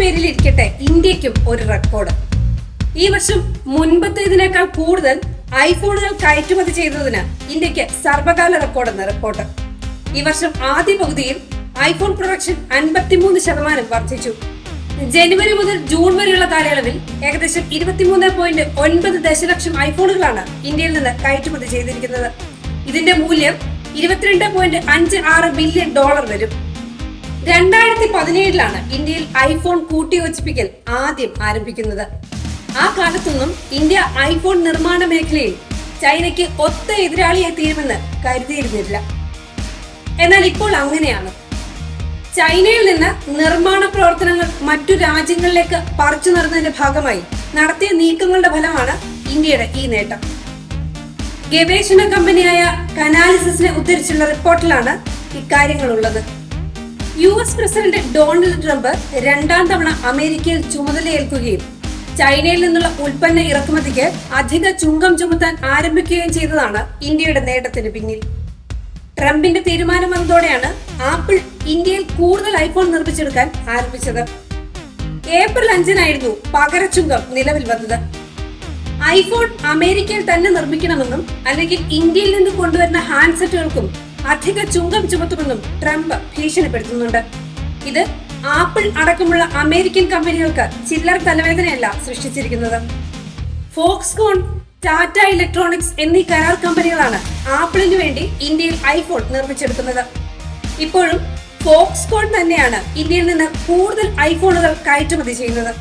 പേരിൽ ഇരിക്കട്ടെ ഇന്ത്യക്കും ഒരു റെക്കോർഡ്. ഈ വർഷം മുൻപത്തേതിനേക്കാൾ കൂടുതൽ ഐഫോണുകൾ കയറ്റുമതി ചെയ്തതിന് ഇന്ത്യക്ക് സർവകാല റെക്കോർഡെന്ന് റിപ്പോർട്ട്. ഈ വർഷം ആദ്യ പകുതിയിൽ ഐഫോൺ പ്രൊഡക്ഷൻ 53% വർദ്ധിച്ചു. ജനുവരി മുതൽ ജൂൺ വരെയുള്ള കാലയളവിൽ ഏകദേശം 23.9 ദശലക്ഷം ഐഫോണുകളാണ് ഇന്ത്യയിൽ നിന്ന് കയറ്റുമതി ചെയ്തിരിക്കുന്നത്. ഇതിന്റെ മൂല്യം $22.56 ബില്യൺ വരും. 2017 ഇന്ത്യയിൽ ഐഫോൺ കൂട്ടിയോജിപ്പിക്കൽ ആദ്യം ആരംഭിക്കുന്നത്. ആ കാലത്തൊന്നും ഇന്ത്യ ഐഫോൺ നിർമ്മാണ മേഖലയിൽ ചൈനയ്ക്ക് ഒത്ത എതിരാളിയായി തീരുമെന്ന് കരുതിയിരുന്നില്ല. എന്നാൽ ഇപ്പോൾ അങ്ങനെയാണ്. ചൈനയിൽ നിന്ന് നിർമ്മാണ പ്രവർത്തനങ്ങൾ മറ്റു രാജ്യങ്ങളിലേക്ക് പറിച്ചു നടന്നതിന്റെ ഭാഗമായി നടത്തിയ നീക്കങ്ങളുടെ ഫലമാണ് ഇന്ത്യയുടെ ഈ നേട്ടം. ഗവേഷണ കമ്പനിയായ കനാലിസിസിനെ ഉദ്ധരിച്ചുള്ള റിപ്പോർട്ടിലാണ് ഇക്കാര്യങ്ങളുള്ളത്. US പ്രസിഡന്റ് ഡൊണാൾഡ് ട്രംപ് 2ാം തവണ അമേരിക്കയിൽ ചുമതലയേൽക്കുകയും ചൈനയിൽ നിന്നുള്ള ഉൽപ്പന്ന ഇറക്കുമതിക്ക് അധിക ചുങ്കം ചുമത്താൻ ആരംഭിക്കുകയും ചെയ്തതാണ് ഇന്ത്യയുടെ നേട്ടത്തിന് പിന്നിൽ. ട്രംപിന്റെ തീരുമാനം വന്നതോടെയാണ് ആപ്പിൾ ഇന്ത്യയിൽ കൂടുതൽ ഐഫോൺ നിർമ്മിച്ചെടുക്കാൻ ആരംഭിച്ചത്. ഏപ്രിൽ 5 പകരച്ചുങ്കം നിലവിൽ വന്നത്. ഐഫോൺ അമേരിക്കയിൽ തന്നെ നിർമ്മിക്കണമെന്നും അല്ലെങ്കിൽ ഇന്ത്യയിൽ നിന്ന് കൊണ്ടുവരുന്ന ഹാൻഡ്സെറ്റുകൾക്കും അധിക ചുങ്കം ചുമത്തുമെന്നും ട്രംപ് ഭീഷണിപ്പെടുത്തുന്നുണ്ട്. ഇത് ആപ്പിൾ അടക്കമുള്ള അമേരിക്കൻ കമ്പനികൾക്ക് ചില്ലറ തലവേദനയല്ല സൃഷ്ടിച്ചിരിക്കുന്നത്. ഫോക്സ്കോൺ, ടാറ്റ ഇലക്ട്രോണിക്സ് എന്നീ കരാർ കമ്പനികളാണ് ആപ്പിളിനു വേണ്ടി ഇന്ത്യയിൽ ഐഫോൺ നിർമ്മിച്ചെടുക്കുന്നത്. ഇപ്പോഴും ഫോക്സ്കോൺ തന്നെയാണ് ഇന്ത്യയിൽ നിന്ന് കൂടുതൽ ഐഫോണുകൾ കയറ്റുമതി ചെയ്യുന്നത്.